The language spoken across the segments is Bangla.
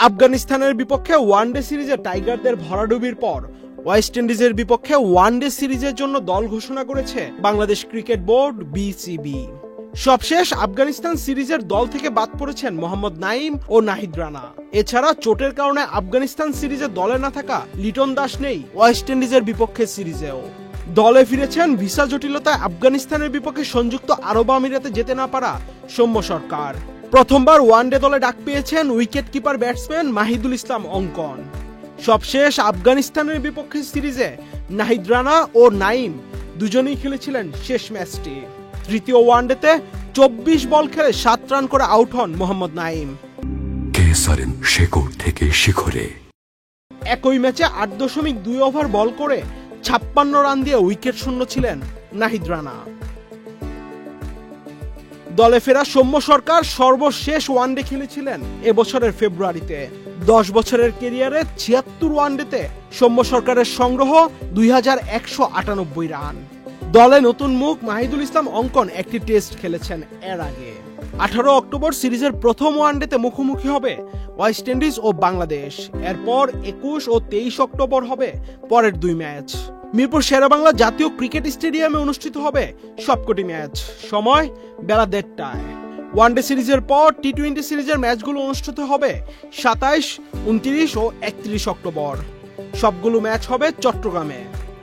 আফগানিস্তানের বিপক্ষে ওয়ানডে সিরিজে টাইগারদের ভরাডুবির পর ওয়েস্ট ইন্ডিজের বিপক্ষে ওয়ানডে সিরিজের জন্য দল ঘোষণা করেছে বাংলাদেশ ক্রিকেট বোর্ড বিসিবি। সবশেষ আফগানিস্তান সিরিজের দল থেকে বাদ পড়েছেন মোহাম্মদ নাঈম ও নাহিদ রানা। এছাড়া চোটের কারণে আফগানিস্তান সিরিজে দলে না থাকা লিটন দাস নেই ওয়েস্ট ইন্ডিজের বিপক্ষে সিরিজেও। দলে ফিরেছেন ভিসা জটিলতায় আফগানিস্তানের বিপক্ষে সংযুক্ত আরব আমিরাতে যেতে না পারা সৌম্য সরকার। প্রথমবার ওয়ানডে দলে ডাক পেয়েছেন উইকেট কিপার ব্যাটসম্যান মাহিদুল ইসলাম অঙ্কন। সবশেষ আফগানিস্তানের বিপক্ষে সিরিজে নাহিদ রানা ও নাঈম দুজনেই খেলেছিলেন শেষ ম্যাচটি। তৃতীয় ওয়ানডেতে 24 বল খেলে 7 রান করে আউট হন মোহাম্মদ নাঈম। একই ম্যাচে 8.2 ওভার বল করে 56 রান দিয়ে উইকেট শূন্য ছিলেন নাহিদ রানা। দলে ফেরা সৌম্য সরকার সর্বশেষ ওয়ানডে খেলেছিলেন এবছরের ফেব্রুয়ারিতে। 10 বছরের ক্যারিয়ারে 76 ওয়ানডেতে সৌম্য সরকারের সংগ্রহ 2198 রান। দলে নতুন মুখ মাহিদুল ইসলাম অঙ্কন একটি টেস্ট খেলেছেন এর আগে। 18 অক্টোবর সিরিজের প্রথম ওয়ানডেতে মুখোমুখি হবে ওয়েস্ট ইন্ডিজ ও বাংলাদেশ। এরপর 21 ও 23 অক্টোবর হবে পরের 2 ম্যাচ। মিরপুর শেরেবাংলা জাতীয় ক্রিকেট স্টেডিয়ামে অনুষ্ঠিত হবে সবকটি ম্যাচ, সময় বেলা 1:30টায়। ওয়ানডে সিরিজের পর টি-20 সিরিজের ম্যাচগুলো অনুষ্ঠিত হবে 27, 29 ও 31 অক্টোবর। সবগুলো ম্যাচ হবে চট্টগ্রামে।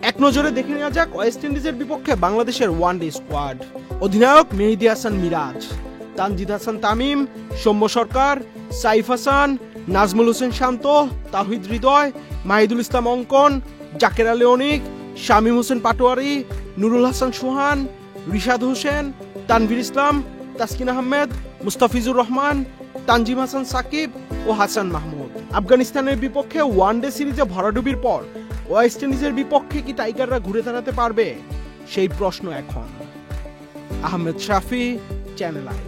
এক নজরে দেখে নেওয়া যাক ওয়েস্ট ইন্ডিজের বিপক্ষে বাংলাদেশের ওয়ানডে স্কোয়াড। অধিনায়ক মেহেদী হাসান মিরাজ, তানজিদ হাসান তামিম, সৌম্য সরকার, সাইফ হাসান, নাজমুল হোসেন শান্ত, তাওহিদ হৃদয়, মাহিদুল ইসলাম অঙ্কন, জাকের আলী অনিক, শামীম হোসেন পাটোয়ারি, নুরুল হাসান সোহান, রিশাদ হোসেন, তানভীর ইসলাম, তাসকিন আহমেদ, মুস্তাফিজুর রহমান, তানজিম হাসান সাকিব ও হাসান মাহমুদ। আফগানিস্তানের বিপক্ষে ওয়ানডে সিরিজে ভরাডুবির পর ওয়েস্ট ইন্ডিজের বিপক্ষে কি টাইগাররা ঘুরে দাঁড়াতে পারবে, সেই প্রশ্ন এখন। আহমেদ শাফি, চ্যানেল আই।